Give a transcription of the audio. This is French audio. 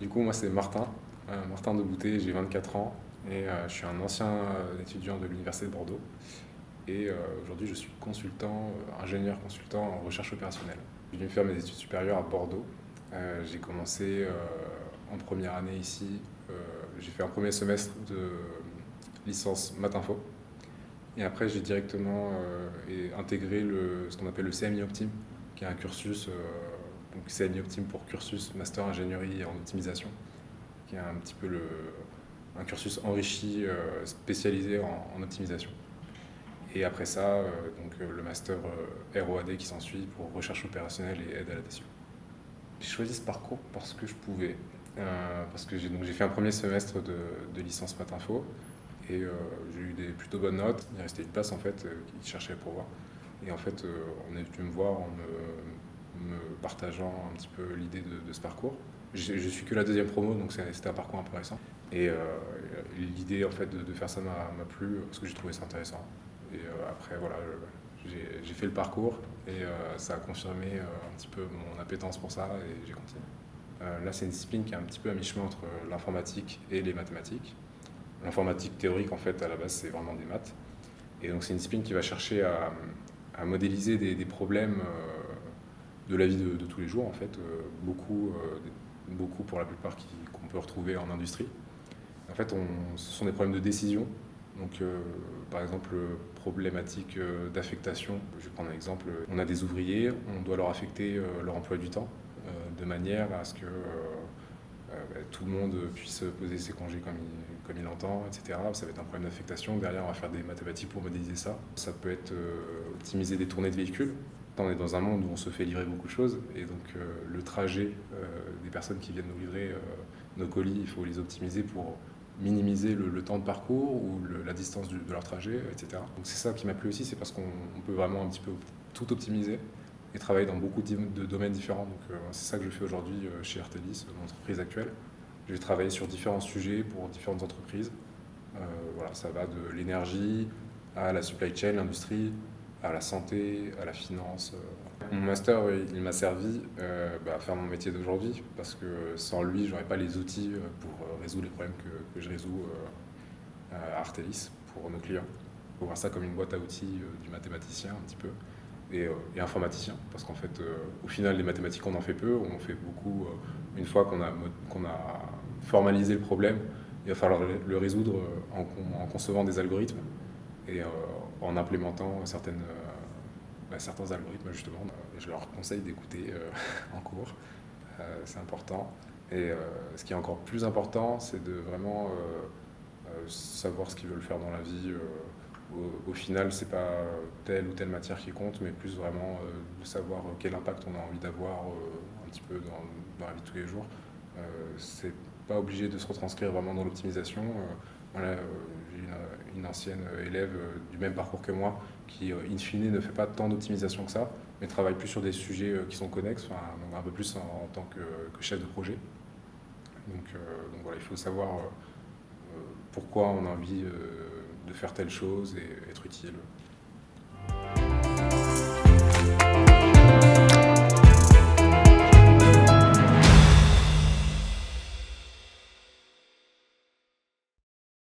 Du coup, moi, c'est Martin, Martin de Boutet, j'ai 24 ans et je suis un ancien étudiant de l'Université de Bordeaux. Et aujourd'hui, je suis consultant, ingénieur consultant en recherche opérationnelle. Je viens faire mes études supérieures à Bordeaux. J'ai commencé en première année ici. J'ai fait un premier semestre de licence Math Info. Et après, j'ai directement intégré ce qu'on appelle le CMI Optim, qui est un cursus, donc CMI Optim pour cursus Master Ingénierie en optimisation, qui est un petit peu un cursus enrichi, spécialisé en optimisation. Et après ça, le master ROAD qui s'ensuit pour recherche opérationnelle et aide à la décision. J'ai choisi ce parcours parce que je pouvais. Parce que j'ai fait un premier semestre de licence Math Info et j'ai eu des plutôt bonnes notes. Il restait une place en fait qui cherchait à pourvoir. Et en fait, on est venu me voir en me partageant un petit peu l'idée de ce parcours. Je suis que la deuxième promo, donc c'était un parcours un peu récent. Et l'idée en fait de faire ça m'a plu parce que j'ai trouvé ça intéressant. Et après, voilà, j'ai fait le parcours et ça a confirmé un petit peu mon appétence pour ça et j'ai continué. Là, c'est une discipline qui est un petit peu à mi-chemin entre l'informatique et les mathématiques. L'informatique théorique, en fait, à la base, c'est vraiment des maths. Et donc, c'est une discipline qui va chercher à modéliser des problèmes de la vie de tous les jours, en fait, beaucoup pour la plupart qu'on peut retrouver en industrie. En fait, ce sont des problèmes de décision. Donc, par exemple, problématique d'affectation. Je vais prendre un exemple. On a des ouvriers, on doit leur affecter leur emploi du temps de manière à ce que tout le monde puisse poser ses congés comme il l'entend, etc. Ça va être un problème d'affectation. Derrière, on va faire des mathématiques pour modéliser ça. Ça peut être optimiser des tournées de véhicules. On est dans un monde où on se fait livrer beaucoup de choses et donc le trajet des personnes qui viennent nous livrer nos colis, il faut les optimiser pour minimiser le temps de parcours ou la distance de leur trajet, etc. Donc c'est ça qui m'a plu aussi, c'est parce qu'on peut vraiment un petit peu tout optimiser et travailler dans beaucoup de domaines différents. Donc c'est ça que je fais aujourd'hui chez Artelis, mon entreprise actuelle. Je vais travailler sur différents sujets pour différentes entreprises. Voilà, ça va de l'énergie à la supply chain, l'industrie, à la santé, à la finance. Mon master, il m'a servi à faire mon métier d'aujourd'hui parce que sans lui, j'aurais pas les outils pour résoudre les problèmes que je résous à Artelis pour nos clients. Il faut voir ça comme une boîte à outils du mathématicien un petit peu et informaticien parce qu'en fait, au final, les mathématiques, on en fait peu, on en fait beaucoup une fois qu'on a formalisé le problème. Il va falloir le résoudre en concevant des algorithmes et en implémentant certains algorithmes justement. Je leur conseille d'écouter en cours, c'est important. Et ce qui est encore plus important, c'est de vraiment savoir ce qu'ils veulent faire dans la vie. Au final, c'est pas telle ou telle matière qui compte, mais plus vraiment de savoir quel impact on a envie d'avoir un petit peu dans la vie de tous les jours. C'est pas obligé de se retranscrire vraiment dans l'optimisation. Voilà, j'ai une ancienne élève du même parcours que moi qui, in fine, ne fait pas tant d'optimisation que ça, mais travaille plus sur des sujets qui sont connexes, enfin, donc un peu plus en tant que chef de projet. Donc voilà, il faut savoir pourquoi on a envie de faire telle chose et être utile.